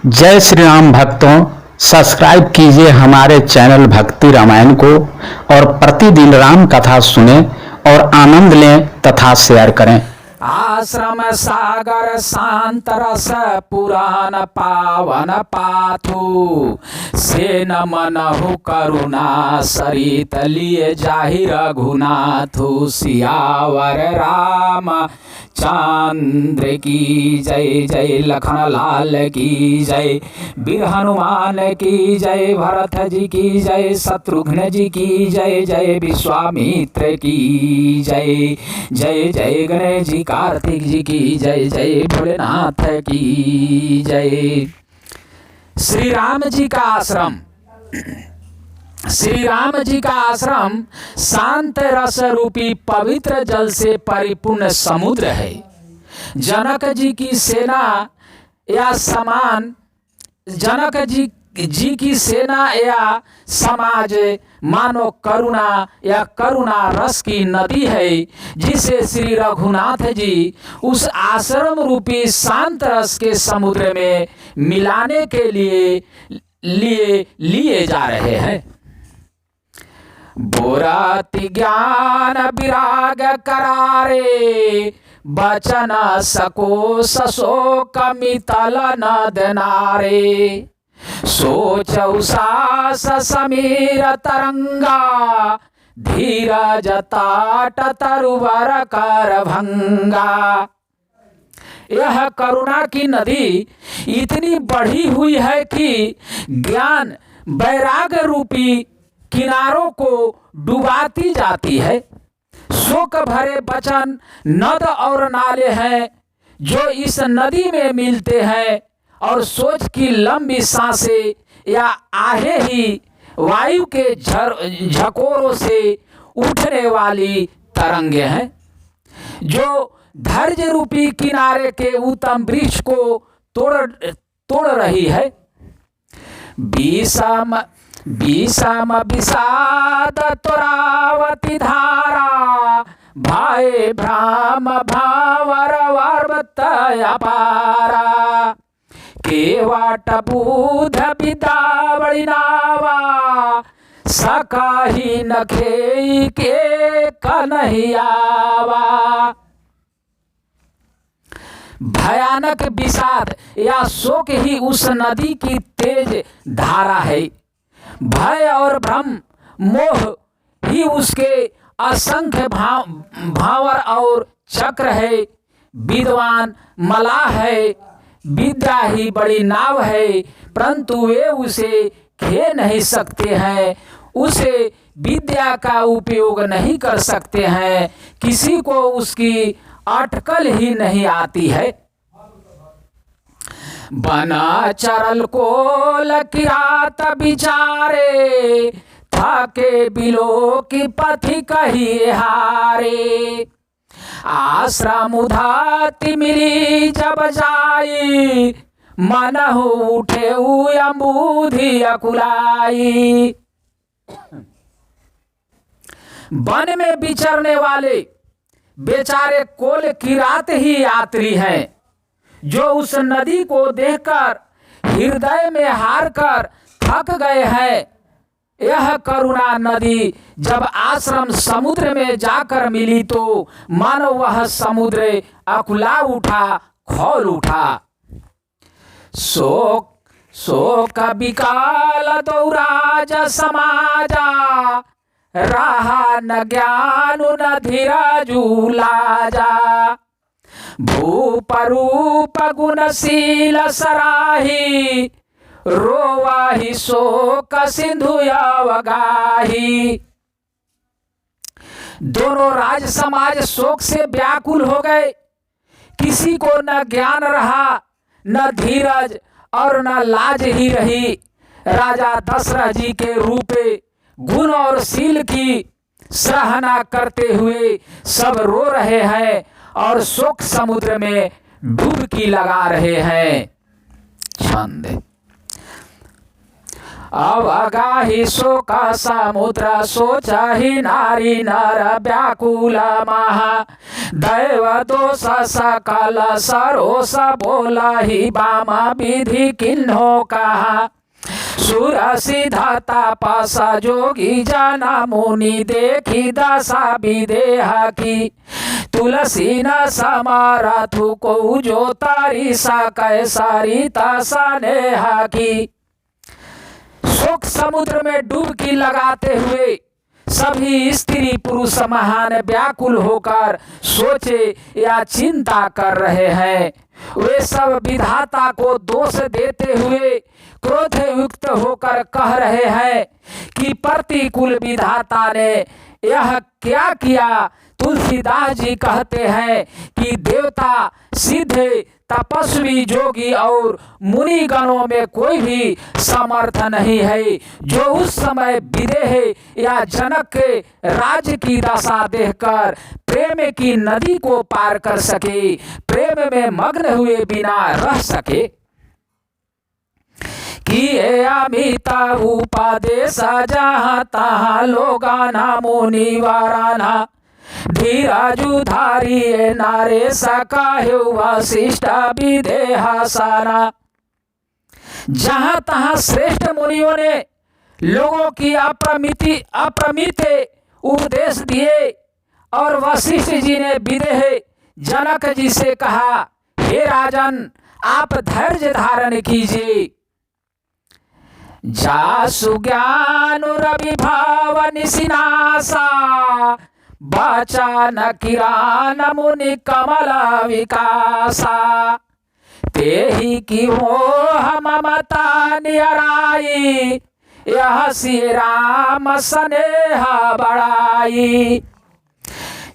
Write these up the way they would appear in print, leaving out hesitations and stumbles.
जय श्री राम भक्तों, सब्सक्राइब कीजिए हमारे चैनल भक्ति रामायण को और प्रतिदिन राम कथा सुने और आनंद लें तथा शेयर करें। आश्रम सागर शांत रस पुराण पावन पाथु से न मनहु करुणा सरित लिए जाहि रघुनाथु। सियावर राम चंद्र की जय जय, लखन लाल की जय, वीर हनुमान की जय, भरत जी की जय, शत्रुघ्न जी की जय जय, विश्वामित्र की जय जय जय, गणेश जी कार्तिक जी की जय जय, भोलेनाथ की जय। श्री राम जी का आश्रम, श्री राम जी का आश्रम शांत रस रूपी पवित्र जल से परिपूर्ण समुद्र है। जनक जी की सेना या समान, जनक जी की सेना या समाज मानो करुणा या करुणा रस की नदी है, जिसे श्री रघुनाथ जी उस आश्रम रूपी शांत रस के समुद्र में मिलाने के लिए जा रहे हैं। बोराति ज्ञान विराग करारे, बचन सको सशोक मितल नद नारे। सोचौ सास समीर तरंगा, धीरज ताट तरुवर कर भंगा। यह करुणा की नदी इतनी बढ़ी हुई है कि ज्ञान वैराग रूपी किनारों को डुबाती जाती है। शोक भरे वचन नद और नाले हैं जो इस नदी में मिलते हैं, और सोच की लंबी सांसें या आहे ही वायु के झकोरों से उठने वाली तरंगे हैं, जो धैर्य रूपी किनारे के उत्तम वृक्ष को तोड़ रही है। विषम विषाद तोरावती धारा, भाई भ्राम भावर वर्वत अपारा। केवाट बूध बिदावड़ी नावा, सकाही नखे के कन्हैयावा। भयानक विषाद या शोक ही उस नदी की तेज धारा है। भय और भ्रम मोह ही उसके असंख्य भावर और चक्र है। विद्वान मलाह है, विद्या ही बड़ी नाव है, परंतु वे उसे खे नहीं सकते हैं, उसे विद्या का उपयोग नहीं कर सकते हैं। किसी को उसकी अटकल ही नहीं आती है। बना चरल को लकिरात बिचारे, थाके बिलो की पथि कही हारे। आश्रम उधाती मिली जब जाई, मनहु उठे अम्बुधि अकुलाई। वन में विचरने वाले बेचारे कोल किरात ही यात्री हैं, जो उस नदी को देखकर हृदय में हार कर थक गए हैं। यह करुणा नदी जब आश्रम समुद्र में जाकर मिली तो मानो वह समुद्र अकुला उठा, खौल उठा। शोक विकाल दौराज समाजा, रहा न ज्ञानु न धीरजु लाजा। भूप रूप गुणशील सराही, रोवाही शोक सिंधु अवगाही। दोनों राज समाज शोक से व्याकुल हो गए। किसी को न ज्ञान रहा, न धीरज और न लाज ही रही। राजा दशरथ जी के रूपे गुण और शील की सराहना करते हुए सब रो रहे हैं और शोक समुद्र में डुबकी लगा रहे हैं। छंद अवगाही शोक समुद्र सोचहि नारी नर व्याकुल महा दैव दोष सकल सरोस बोलहि वाम विधि किन्हो कहा सुर सिद्ध तापस जोगी जन मुनि देखी दशा विदेह की तुलसी न समरथु को जो तारी सकै सरिता स्नेह की। शोक समुद्र में डुबकी लगाते हुए सभी स्त्री पुरुष महान व्याकुल होकर सोचे या चिंता कर रहे हैं। वे सब विधाता को दोष देते हुए क्रोध युक्त होकर कह रहे हैं कि प्रतिकूल विधाता ने यह क्या किया। तुलसीदास जी कहते हैं कि देवता सिद्ध तपस्वी जोगी और मुनि गणों में कोई भी समर्थ नहीं है जो उस समय विदेह या जनक के राज्य की दशा देखकर प्रेम की नदी को पार कर सके, प्रेम में मग्न हुए बिना रह सके। किए अमित उपदेश जहाँ तहाँ लोगाना मुनि वाराना धीरजु धारिये नारे सकाहु वशिष्ठ विदेह सारा। जहां तहां श्रेष्ठ मुनियों ने लोगों की अप्रमित उपदेश दिए और वशिष्ठ जी ने विदेह जनक जी से कहा, हे राजन आप धैर्य धारण कीजिए। जासु ज्ञान रवि भाव निशिनासा बचन किरान मुनि कमल विकासा तेहि की मोह ममता नियराई यह श्री राम स्नेह बढ़ाई।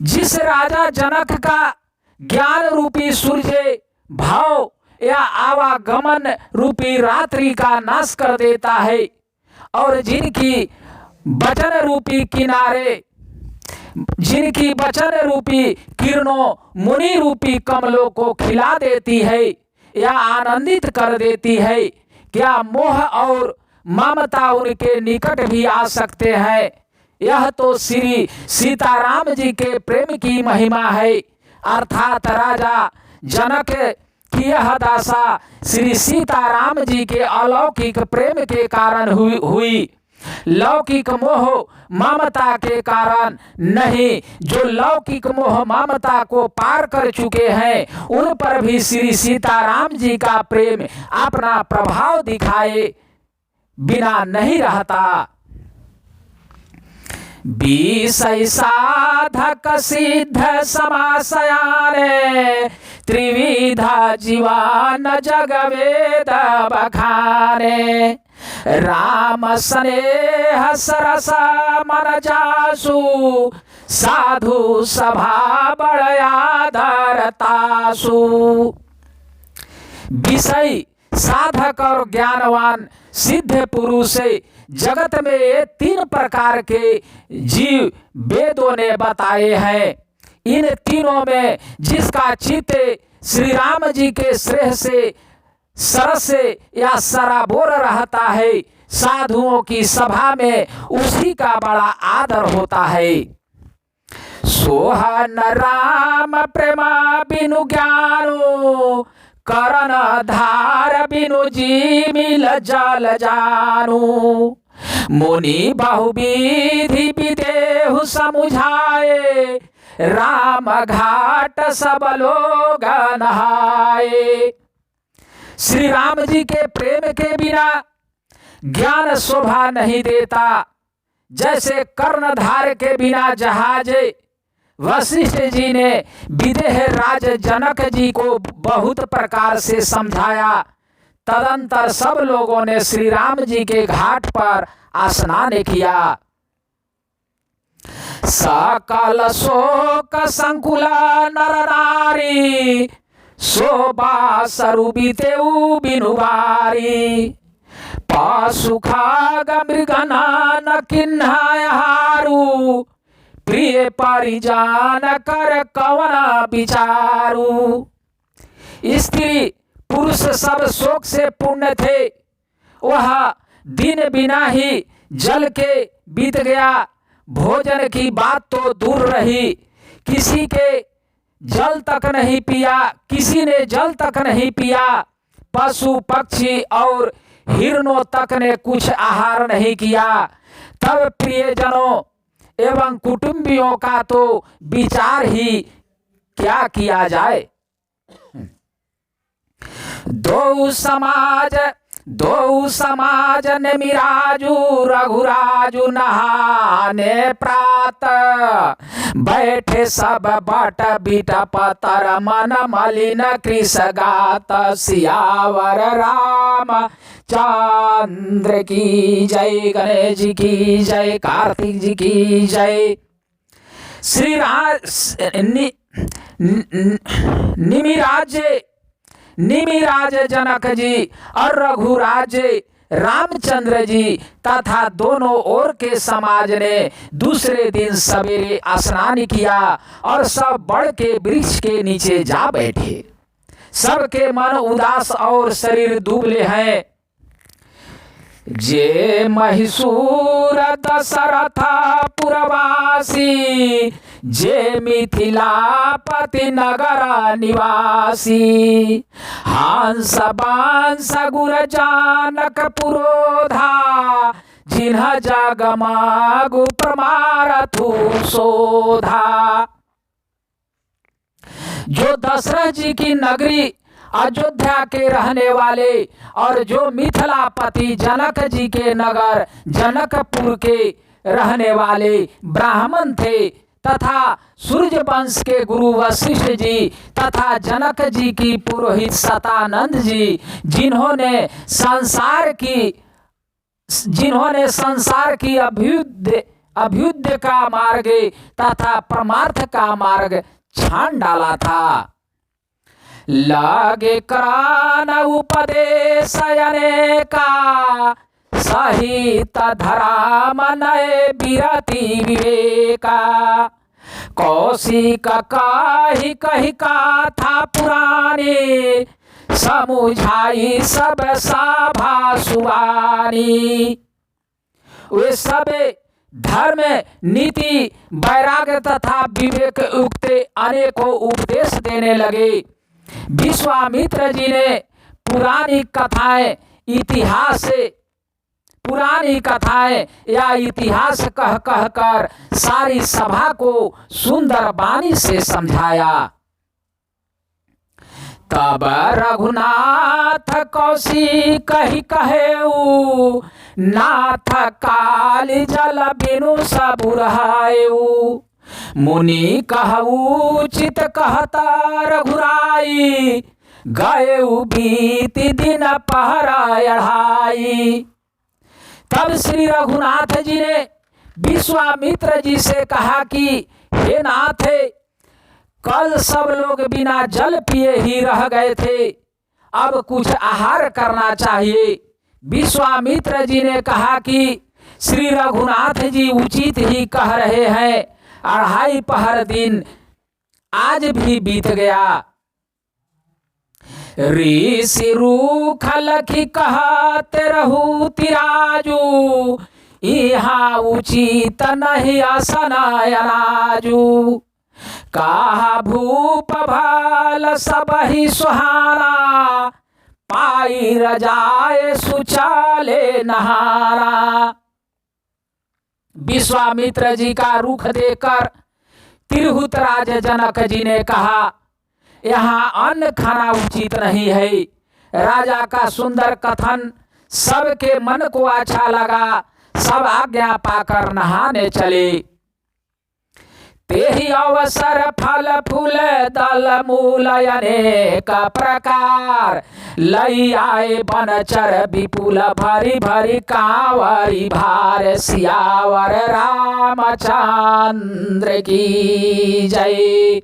जिस राजा जनक का ज्ञान रूपी सूर्य भाव या आवागमन रूपी रात्रि का नाश कर देता है और जिनकी वचन रूपी किरणों मुनि रूपी कमलों को खिला देती है या आनंदित कर देती है, क्या मोह और ममता उनके निकट भी आ सकते हैं। यह तो श्री सीताराम जी के प्रेम की महिमा है। अर्थात राजा जनक की यह दशा श्री सीताराम जी के अलौकिक प्रेम के कारण हुई, लौकिक मोह ममता के कारण नहीं। जो लौकिक मोह ममता को पार कर चुके हैं उन पर भी श्री सीताराम जी का प्रेम अपना प्रभाव दिखाए बिना नहीं रहता। विषय साधक सिद्ध समासयाने त्रिविधा जीवान जग वेद बखाने राम स्नेह सरस मन जासु साधु सभा बड़यादर तासु। विषय साधक और ज्ञानवान सिद्ध पुरुष जगत में ये तीन प्रकार के जीव वेदों ने बताए हैं। इन तीनों में जिसका चित्त श्री राम जी के स्नेह से सरस या सराबोर रहता है, साधुओं की सभा में उसी का बड़ा आदर होता है। सोहन राम प्रेमा बिनु ज्ञानो करण धार बिनु जी मिल जल जानु मुनि बहुविधि विदेहु समुझाए राम घाट सब लोग नहाए। श्री राम जी के प्रेम के बिना ज्ञान शोभा नहीं देता। जैसे कर्णधार के बिना जहाज वशिष्ठ जी ने विदेह राज जनक जी को बहुत प्रकार से समझाया। तदंतर सब लोगों ने श्री राम जी के घाट पर स्नान किया। सकल शोक संकुला नर नारी शोभा सरुबिते बिनुबारी पासु खाग मृगना न किन्हारू प्रिय परिजान कर कवना विचारू। स्त्री पुरुष सब शोक से पूर्ण थे। वह दिन बिना ही जल के बीत गया। भोजन की बात तो दूर रही, किसी के जल तक नहीं पिया, किसी ने जल तक नहीं पिया। पशु पक्षी और हिरणों तक ने कुछ आहार नहीं किया। तब प्रियजनों एवं कुटुंबियों का तो विचार ही क्या किया जाए। दो समाज ने मिराजू रघुराजू नहाने प्रात। बैठे सब बट बिट पतर मन मलिन कृष गात। सियावर राम चंद्र की जय, गणेश जी की जय, कार्तिक जी की जय। श्री निमिराज जनक जी और रघुराज रामचंद्र जी तथा दोनों ओर के समाज ने दूसरे दिन सवेरे स्नान किया और सब बड़ के वृक्ष के नीचे जा बैठे। सबके मन उदास और शरीर दुबले हैं। जे महिषूर दशरथ पुरवासी, जे मिथिलापति नगर निवासी। हंस बांस गुर जानक पुरोधा, जिन्ह जग मागु प्रमारथु शोधा। जो दशरथ जी की नगरी अयोध्या के रहने वाले और जो मिथिलापति जनक जी के नगर जनकपुर के रहने वाले ब्राह्मण थे तथा सूर्य वंश के गुरु वशिष्ठ जी तथा जनक जी की पुरोहित सतानंद जी, जिन्होंने संसार की अभ्युदय का मार्ग तथा परमार्थ का मार्ग छान डाला था। लागे करान उपदेश अनेका, सहित धराम नए बिरति विवेका। कौशिक कही कही कथा पुरानी, समुझाई सब सभा सुवानी। वे सब धर्म नीति वैराग्य तथा विवेक युक्त अनेकों उपदेश देने लगे। विश्वामित्र जी ने पुरानी कथाएं या इतिहास कह कर सारी सभा को सुंदर वाणी से समझाया। तब रघुनाथ कौशिक कही कहेऊ, नाथ काली जल बिनु सबुरहायऊ। मुनि कहू चित कहता रघुराई, गएऊ बीती दिन पहरा अढ़ाई। तब श्री रघुनाथ जी ने विश्वामित्र जी से कहा कि हे नाथ, कल सब लोग बिना जल पिए ही रह गए थे, अब कुछ आहार करना चाहिए। विश्वामित्र जी ने कहा कि श्री रघुनाथ जी उचित ही कह रहे हैं, अढ़ाई पहर दिन आज भी बीत गया। ऋषि रूख लखी कहते रहू तिराजू, यहाँ उचित नहीं असनायनाजू। कहा भूप भाल सब ही सुहाना, पाई रजाए सुचाले नहाना। विश्वामित्र जी का रुख देकर तिरहुत राज जनक जी ने कहा, यहाँ अन्न खाना उचित नहीं है। राजा का सुंदर कथन सबके मन को अच्छा लगा। सब आज्ञा पाकर नहाने चले। तेहि अवसर फल फूल दल मूल अनेक प्रकार, लई आए बनचर विपुल भरी भरी कांवरी भार। सियावर रामचंद्र की जय।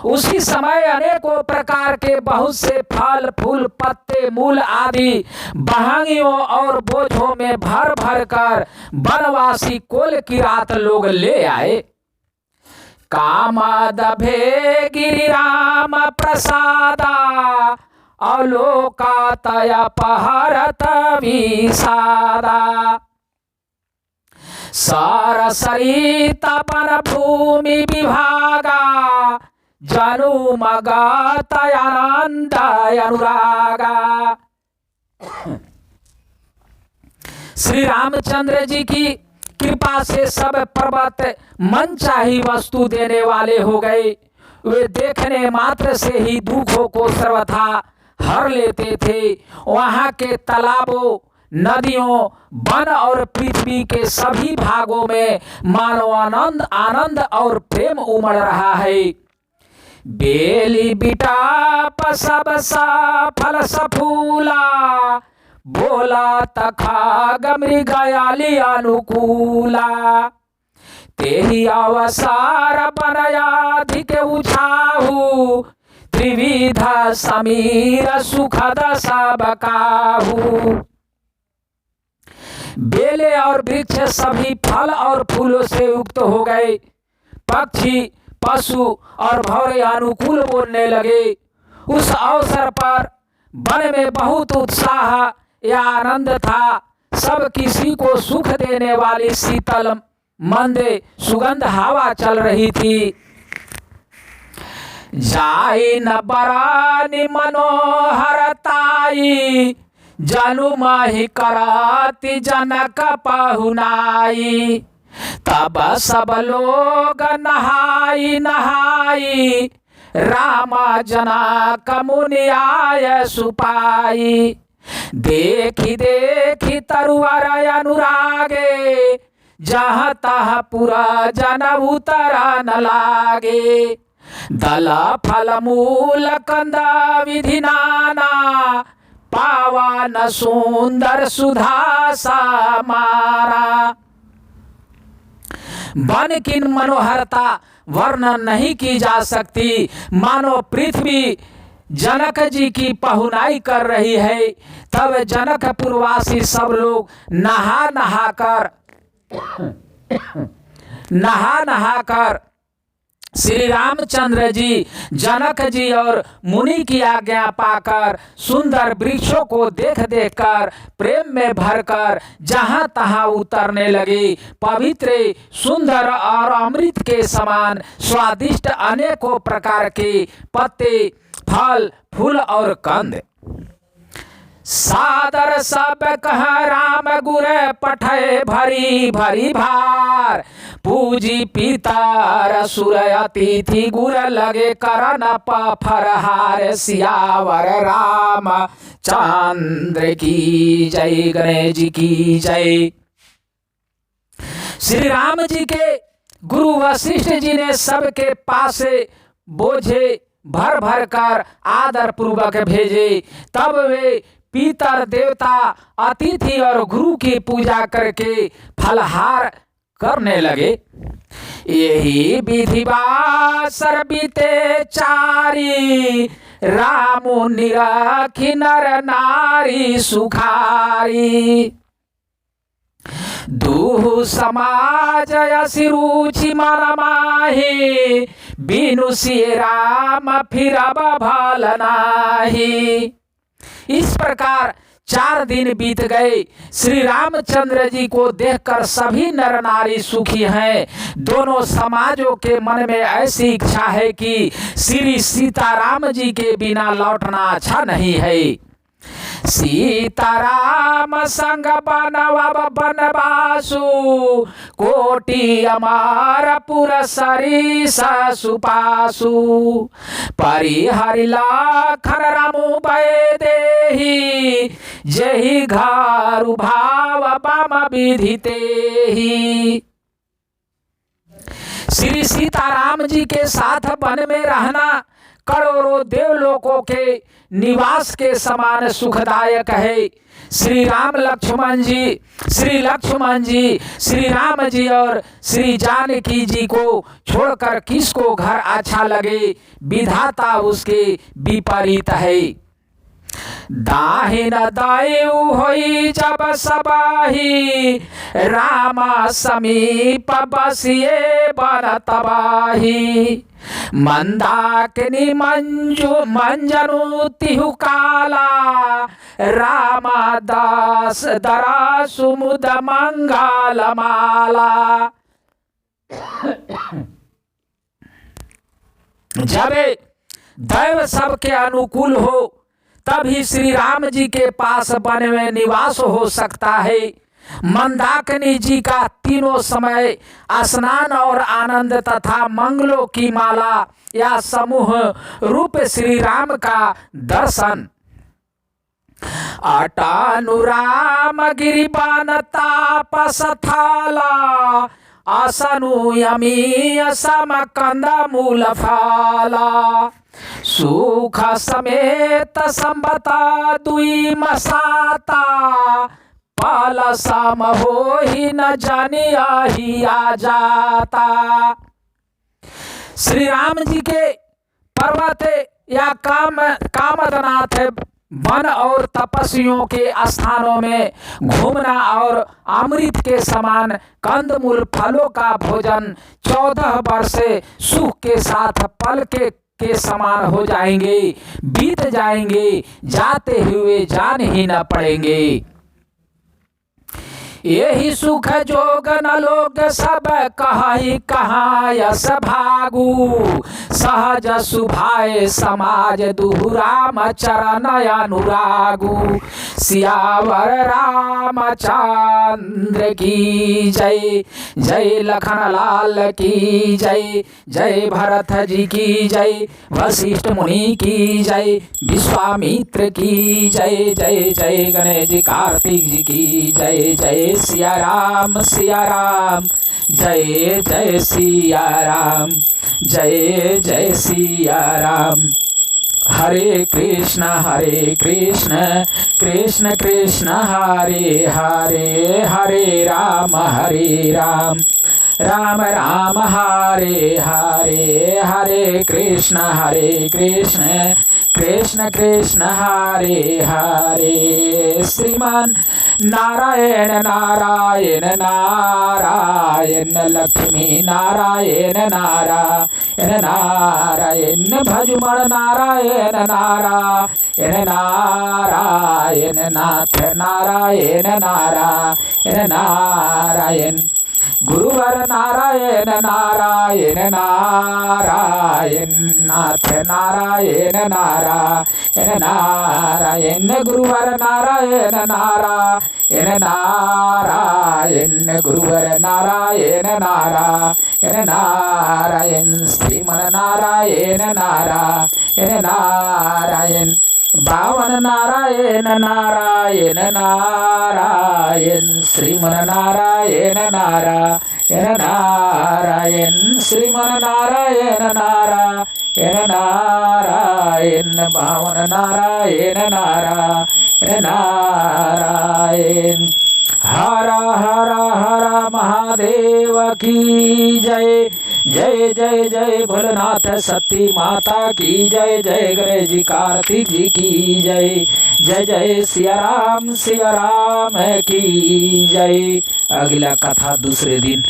उसी समय अनेकों प्रकार के बहुत से फल फूल पत्ते मूल आदि बहांगियों और बोझों में भर भर कर वनवासी कोल की रात लोग ले आए। कामद भे गिरि राम प्रसादा, अवलोकातय अपहरत विषादा सरसरितवन भूमि विभागा जनुमगतयानंद अनुरागा। श्री रामचंद्र जी की कृपा से सब पर्वत मनचाही वस्तु देने वाले हो गए। वे देखने मात्र से ही दुखों को सर्वथा हर लेते थे। वहां के तालाबों, नदियों, वन और पृथ्वी के सभी भागों में मानव आनंद और प्रेम उमड़ रहा है। बेली बिटाप सब सफल सफूला बोला तखा गमृगयाली अनुकूला तेहि अवसार बनयाधिक उछाहु त्रिविध समीर सुखद सब काहू। बेले और वृक्ष सभी फल और फूलों से युक्त हो गए। पक्षी, पशु और भौरे अनुकूल बोलने लगे। उस अवसर पर वन में बहुत उत्साह या आनंद था। सब किसी को सुख देने वाली शीतल मंदे सुगंध हवा चल रही थी। जाई न बरानी मनोहरताई जनु माही कराती जनक पहुनाई तब सब लोग नहाई नहाई रामा जनक मुनि आय सुपाई देखी देखी तरुवर अनुरागे जहाँ तहाँ पूरा जन उतरा न लागे दल फल मूल कंदा विधि नाना पावन सुंदर सुधा समारा। वन की मनोहरता वर्णन नहीं की जा सकती। मानो पृथ्वी जनक जी की पहुनाई कर रही है। तब जनकपुरवासी सब लोग नहा नहा कर श्री रामचंद्र जी, जनक जी और मुनि की आज्ञा पाकर सुंदर वृक्षों को देख देख कर प्रेम में भरकर जहां तहां उतरने लगे। पवित्र, सुंदर और अमृत के समान स्वादिष्ट अनेकों प्रकार के पत्ते, फल, फूल और कंद सादर सब कह राम गुर पठय भरी भरी भार पूजी पितर सुर अतिथि गुर लगे करन पफरहार सियावर राम चंद्र की जय, गणेश जी की जय। श्री राम जी के गुरु वशिष्ठ जी ने सबके पास बोझे भर भर कर आदर पूर्वक भेजे। तब वे पितर, देवता, अतिथि और गुरु की पूजा करके फलहार करने लगे। यही विधि बासर बीते चारी रामु निरखी नर नारी सुखारी दूह समाज यसी रुचि मन माही बिनु सिय राम फिरब भल नाही। इस प्रकार 4 दिन बीत गए। श्री रामचंद्र जी को देखकर सभी नर नारी सुखी हैं। दोनों समाजों के मन में ऐसी इच्छा है कि श्री सीताराम जी के बिना लौटना अच्छा नहीं है। सीताराम संग बनवब बनवासु कोटि अमार पुर सरिस सुपासु परिहरि लाखन रामु भय देहि जेहि घारु भाव बम विधि तेहि। श्री सीताराम जी के साथ वन में रहना करोड़ों देवलोकों के निवास के समान सुखदायक है। श्री लक्ष्मण जी, श्री राम जी और श्री जानकी जी को छोड़कर किसको घर अच्छा लगे। विधाता उसके विपरीत है। दाहिन दायु होई जब सबाही, रामा समीप बसिए बन तबाही। मंदाकिनी मंजनु तिहु काला, रामादास दरा सुमुद मंगल माला। जब दैव सबके अनुकूल हो तभी श्री राम जी के पास वन में निवास हो सकता है। मंदाकिनी जी का तीनों समय स्नान और आनंद तथा मंगलों की माला या समूह रूप श्री राम का दर्शन। अटानुराम गिरिबान तापस थाला, आसनु यमी सम कंद मूल फाला। सुख समेत संबता दुई मसाता, पाल सम हो ही न जानिया ही आ जाता। श्री राम जी के पर्वत या कामदनाथ वन और तपस्वियों के स्थानों में घूमना और अमृत के समान कंदमूल फलों का भोजन 14 वर्ष सुख के साथ पल के समान हो जाएंगे, बीत जाएंगे, जाते हुए जान ही न पड़ेंगे। यही सुख जोग न लोग सब कहाई कहाँ यस भागु, सहज सुभाए समाज दुहु राम चरण अनुरागु। सियावर रामचंद्र की जय, जय लखन लाल की जय, जय भरत जी की जय, वशिष्ठ मुनि की जय, विश्वामित्र की जय, जय जय गणेश जी कार्तिक जी की जय, जय सिया राम जय जय सिया राम, जय जय सिया राम। हरे कृष्ण कृष्ण कृष्ण हरे हरे, हरे राम राम राम हरे हरे, हरे कृष्ण कृष्ण कृष्ण हरे हरे। श्रीमान नारायण नारायण नारायण, लक्ष्मी नारायण नारायण नारायण, भजमण नारायण नारायण नारायण, नाथ नारायण नारायण नारायण, गुरुवर नारायण नारायण नारायण, नाथ नारायण नारायण नारायण, गुरुवर नारायण नारायण नारायण, गुरुवर नारायण नारायण नारायण, श्रीमन नारायण नारायण नारायण, बावन नारायण नारायण नारायण, श्रीमन नारायण नारायण नारायण, श्रीमन नारायण नारायण नारायण, बावन नारायण नारायण नारायण। हर हर हर महादेव की जय, जय जय जय भोलेनाथ सती माता की जय, जय गणेश जी कार्तिक जी की जय, जय जय सिया राम की जय। अगला कथा दूसरे दिन।